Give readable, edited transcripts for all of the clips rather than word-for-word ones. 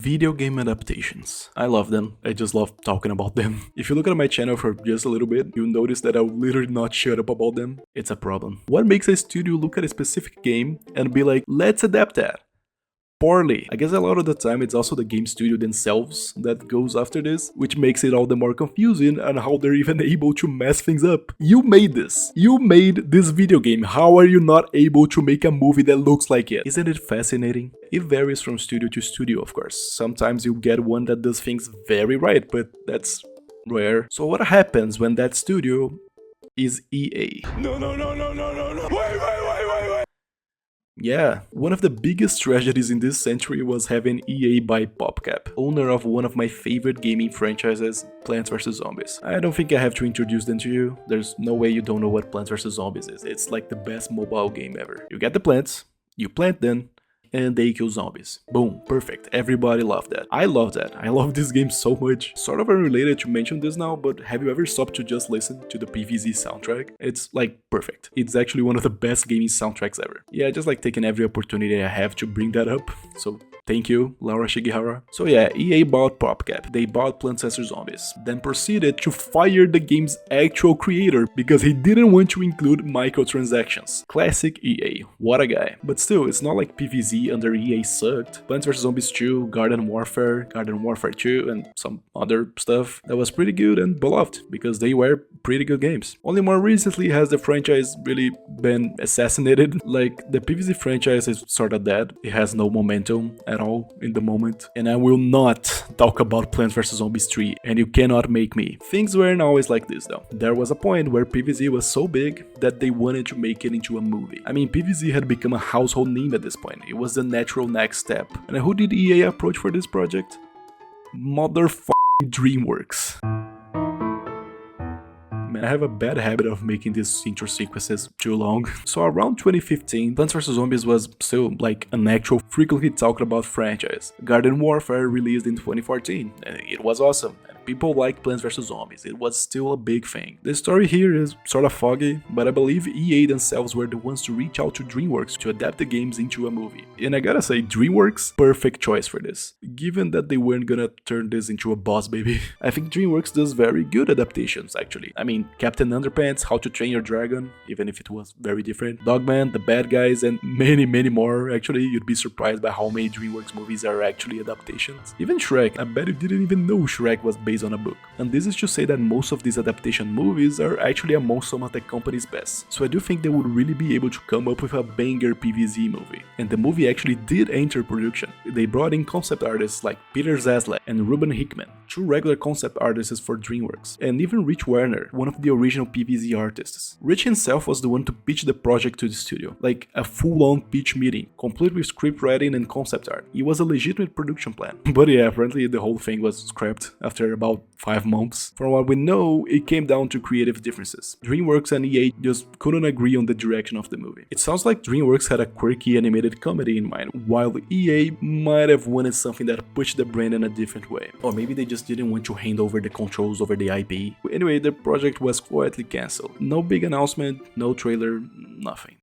Video game adaptations. I love them. I just love talking about them. If you look at my channel for just a little bit, you'll notice that I'll literally not shut up about them. It's a problem. What makes a studio look at a specific game and be like, let's adapt that? Poorly. I guess a lot of the time it's also the game studio themselves that goes after this, which makes it all the more confusing on how they're even able to mess things up. You made this. You made this video game. How are you not able to make a movie that looks like it? Isn't it fascinating? It varies from studio to studio, of course. Sometimes you get one that does things very right, but that's rare. So what happens when that studio is EA? No, wait. Yeah, one of the biggest tragedies in this century was having EA buy PopCap, owner of one of my favorite gaming franchises, Plants vs Zombies. I don't think I have to introduce them to you. There's no way you don't know what Plants vs Zombies is. It's like the best mobile game ever. You get the plants, you plant them, and they kill zombies. Boom, perfect. Everybody loved that. I love that. I love this game so much. Sort of unrelated to mention this now, but have you ever stopped to just listen to the PvZ soundtrack? It's like perfect. It's actually one of the best gaming soundtracks ever. Yeah, just like taking every opportunity I have to bring that up. So thank you, Laura Shigihara. So yeah, EA bought PopCap. They bought Plants vs Zombies. Then proceeded to fire the game's actual creator because he didn't want to include microtransactions. Classic EA. What a guy. But still, it's not like PvZ under EA sucked. Plants vs Zombies 2, Garden Warfare 2, and some other stuff that was pretty good and beloved because they were pretty good games. Only more recently has the franchise really been assassinated. Like, the PvZ franchise is sorta dead. It has no momentum at all in the moment. And I will not talk about Plants vs Zombies 3, and you cannot make me. Things weren't always like this though. There was a point where PvZ was so big that they wanted to make it into a movie. I mean, PvZ had become a household name at this point. It was the natural next step. And who did EA approach for this project? Motherfucking DreamWorks. Man, I have a bad habit of making these intro sequences too long. So around 2015, Plants vs Zombies was still like an actual frequently talked about franchise. Garden Warfare released in 2014, and it was awesome. People liked Plants vs Zombies, it was still a big thing. The story here is sort of foggy, but I believe EA themselves were the ones to reach out to DreamWorks to adapt the games into a movie. And I gotta say, DreamWorks, perfect choice for this, given that they weren't gonna turn this into a boss baby. I think DreamWorks does very good adaptations actually. I mean, Captain Underpants, How to Train Your Dragon, even if it was very different, Dogman, The Bad Guys, and many more. Actually, you'd be surprised by how many DreamWorks movies are actually adaptations. Even Shrek, I bet you didn't even know Shrek was based on a book. And this is to say that most of these adaptation movies are actually among some of the company's best. So I do think they would really be able to come up with a banger PvZ movie. And the movie actually did enter production. They brought in concept artists like Peter Zaslak and Ruben Hickman, two regular concept artists for DreamWorks, and even Rich Werner, one of the original PvZ artists. Rich himself was the one to pitch the project to the studio, like a full-on pitch meeting, complete with script writing and concept art. It was a legitimate production plan. But yeah, apparently the whole thing was scrapped after about 5 months. From what we know, it came down to creative differences. DreamWorks and EA just couldn't agree on the direction of the movie. It sounds like DreamWorks had a quirky animated comedy in mind, while EA might have wanted something that pushed the brand in a different way. Or maybe they just didn't want to hand over the controls over the IP. Anyway, the project was quietly cancelled. No big announcement, no trailer, nothing.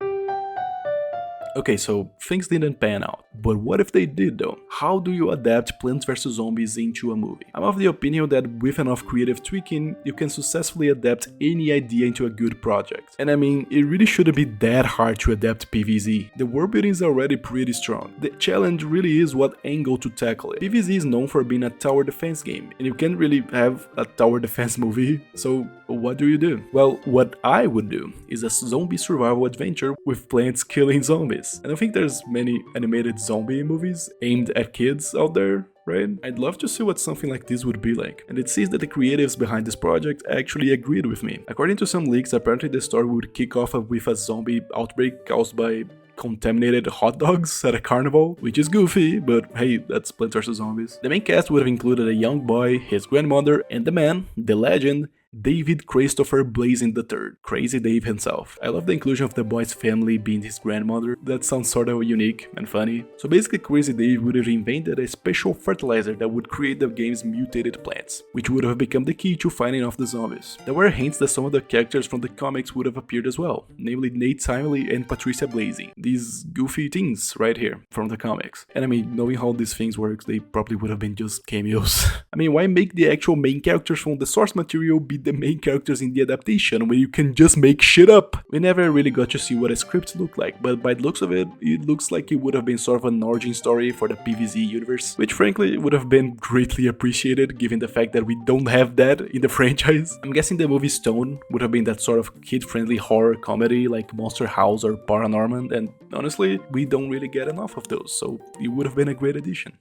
Okay, so things didn't pan out. But what if they did though? How do you adapt Plants vs Zombies into a movie? I'm of the opinion that with enough creative tweaking, you can successfully adapt any idea into a good project. And I mean, it really shouldn't be that hard to adapt PvZ. The world building is already pretty strong. The challenge really is what angle to tackle it. PvZ is known for being a tower defense game, and you can't really have a tower defense movie, so what do you do? Well, what I would do is a zombie survival adventure with plants killing zombies. And I think there's many animated zombie movies aimed at kids out there, right? I'd love to see what something like this would be like. And it seems that the creatives behind this project actually agreed with me. According to some leaks, apparently the story would kick off with a zombie outbreak caused by contaminated hot dogs at a carnival, which is goofy, but hey, that's Plants vs Zombies. The main cast would have included a young boy, his grandmother, and the man, the legend, David Christopher Blazin III, Crazy Dave himself. I love the inclusion of the boy's family being his grandmother. That sounds sort of unique and funny. So basically Crazy Dave would have invented a special fertilizer that would create the game's mutated plants, which would have become the key to fighting off the zombies. There were hints that some of the characters from the comics would have appeared as well, namely Nate Timely and Patricia Blazing, these goofy teens right here from the comics. And I mean, knowing how these things work, they probably would have been just cameos. I mean, why make the actual main characters from the source material be the main characters in the adaptation when you can just make shit up? We never really got to see what a script looked like, but by the looks of it, it looks like it would have been sort of an origin story for the PvZ universe, which frankly would have been greatly appreciated given the fact that we don't have that in the franchise. I'm guessing the movie's tone would have been that sort of kid-friendly horror comedy like Monster House or Paranorman, and honestly, we don't really get enough of those, so it would have been a great addition.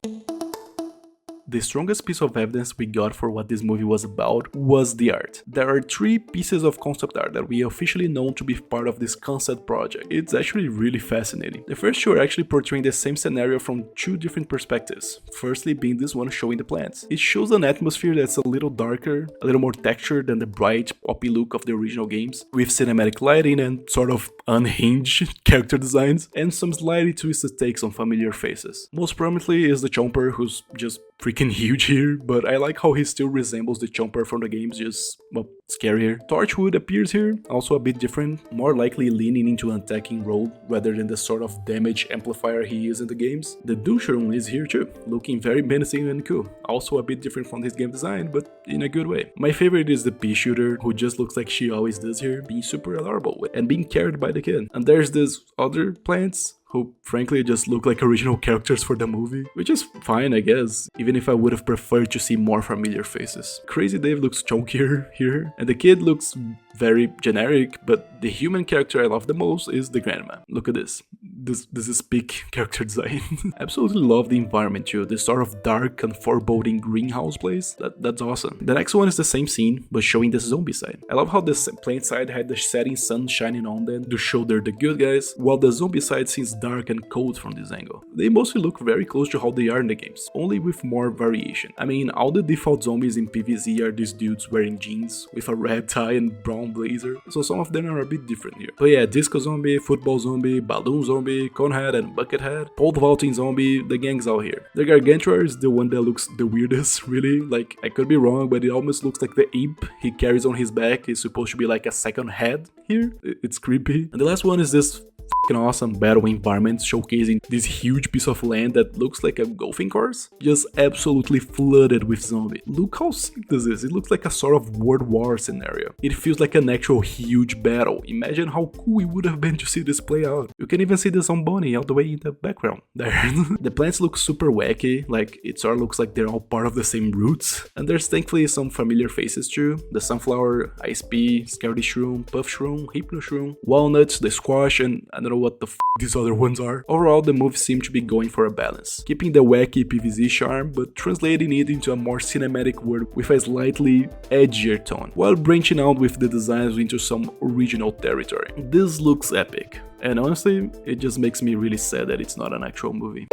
The strongest piece of evidence we got for what this movie was about was the art. There are 3 pieces of concept art that we officially know to be part of this concept project. It's actually really fascinating. The first 2 are actually portraying the same scenario from 2 different perspectives, firstly being this one showing the plants. It shows an atmosphere that's a little darker, a little more textured than the bright, poppy look of the original games, with cinematic lighting and sort of unhinged character designs, and some slightly twisted takes on familiar faces. Most prominently is the Chomper, who's just freaking huge here, but I like how he still resembles the Chomper from the games, just, well, scarier. Torchwood appears here, also a bit different, more likely leaning into an attacking role rather than the sort of damage amplifier he is in the games. The Dusharon is here too, looking very menacing and cool, also a bit different from his game design, but in a good way. My favorite is the pea shooter, who just looks like she always does here, being super adorable and being carried by the kid. And there's this other plants who frankly just look like original characters for the movie, which is fine I guess, even if I would have preferred to see more familiar faces. Crazy Dave looks chunkier here, and the kid looks very generic, but the human character I love the most is the grandma. Look at this. This is peak character design. Absolutely love the environment too, this sort of dark and foreboding greenhouse place. That's awesome. The next one is the same scene, but showing the zombie side. I love how the plain side had the setting sun shining on them to show they're the good guys, while the zombie side seems dark and cold from this angle. They mostly look very close to how they are in the games, only with more variation. I mean, all the default zombies in PvZ are these dudes wearing jeans with a red tie and brown blazer, so some of them are a bit different here. But yeah, disco zombie, football zombie, balloon zombie, conehead and buckethead, pole vaulting zombie, the gang's all here. The Gargantua is the one that looks the weirdest, really. Like, I could be wrong, but it almost looks like the imp he carries on his back is supposed to be like a second head here. It's creepy. And the last one is this fucking awesome battle environment showcasing this huge piece of land that looks like a golfing course, just absolutely flooded with zombies. Look how sick this is. It looks like a sort of World War scenario. It feels like an actual huge battle. Imagine how cool it would have been to see this play out. You can even see the zombie all the way in the background there. The plants look super wacky, like it sort of looks like they're all part of the same roots. And there's thankfully some familiar faces too. The sunflower, ice pea, scaredy shroom, puff shroom, hypno shroom, walnuts, the squash, and I don't know what the these other ones are. Overall, the movie seemed to be going for a balance, keeping the wacky PvZ charm, but translating it into a more cinematic world with a slightly edgier tone, while branching out with the designs into some original territory. This looks epic, and honestly, it just makes me really sad that it's not an actual movie.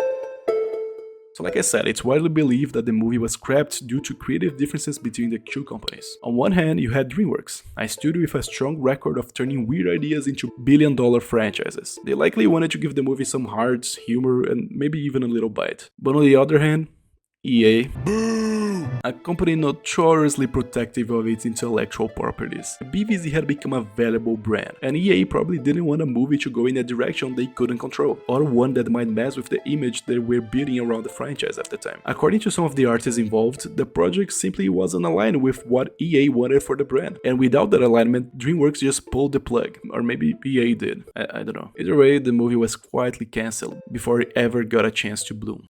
So like I said, it's widely believed that the movie was scrapped due to creative differences between the 2 companies. On one hand, you had DreamWorks, a studio with a strong record of turning weird ideas into billion-dollar franchises. They likely wanted to give the movie some heart, humor, and maybe even a little bite. But on the other hand, EA, a company notoriously protective of its intellectual properties. PvZ had become a valuable brand, and EA probably didn't want a movie to go in a direction they couldn't control, or one that might mess with the image they were building around the franchise at the time. According to some of the artists involved, the project simply wasn't aligned with what EA wanted for the brand, and without that alignment, DreamWorks just pulled the plug, or maybe EA did, I don't know. Either way, the movie was quietly cancelled before it ever got a chance to bloom.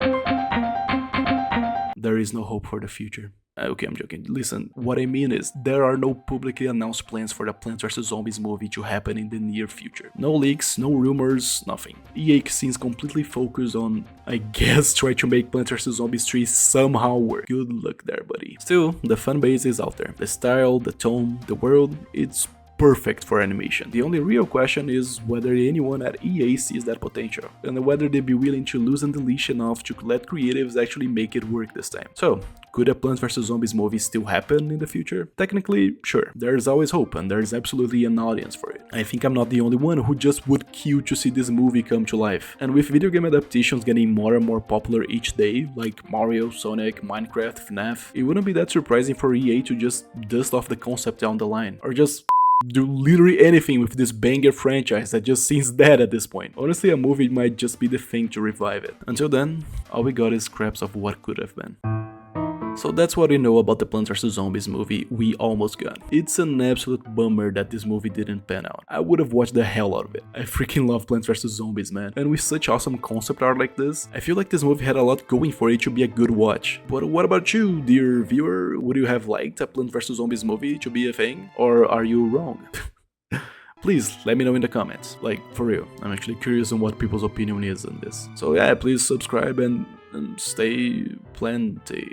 There is no hope for the future. Okay, I'm joking. Listen, what I mean is, there are no publicly announced plans for the Plants vs. Zombies movie to happen in the near future. No leaks, no rumors, nothing. EA seems completely focused on, I guess, try to make Plants vs. Zombies 3 somehow work. Good luck there, buddy. Still, the fan base is out there. The style, the tone, the world, it's perfect for animation. The only real question is whether anyone at EA sees that potential, and whether they'd be willing to loosen the leash enough to let creatives actually make it work this time. So, could a Plants vs Zombies movie still happen in the future? Technically, sure. There's always hope, and there's absolutely an audience for it. I think I'm not the only one who just would queue to see this movie come to life. And with video game adaptations getting more and more popular each day, like Mario, Sonic, Minecraft, FNAF, it wouldn't be that surprising for EA to just dust off the concept down the line, or just do literally anything with this banger franchise that just seems dead at this point. Honestly, a movie might just be the thing to revive it. Until then, all we got is scraps of what could have been. So that's what we know about the Plants vs Zombies movie we almost got. It's an absolute bummer that this movie didn't pan out. I would have watched the hell out of it. I freaking love Plants vs Zombies, man. And with such awesome concept art like this, I feel like this movie had a lot going for it to be a good watch. But what about you, dear viewer? Would you have liked a Plants vs Zombies movie to be a thing? Or are you wrong? Please let me know in the comments, like for real. I'm actually curious on what people's opinion is on this. So yeah, please subscribe and stay plenty.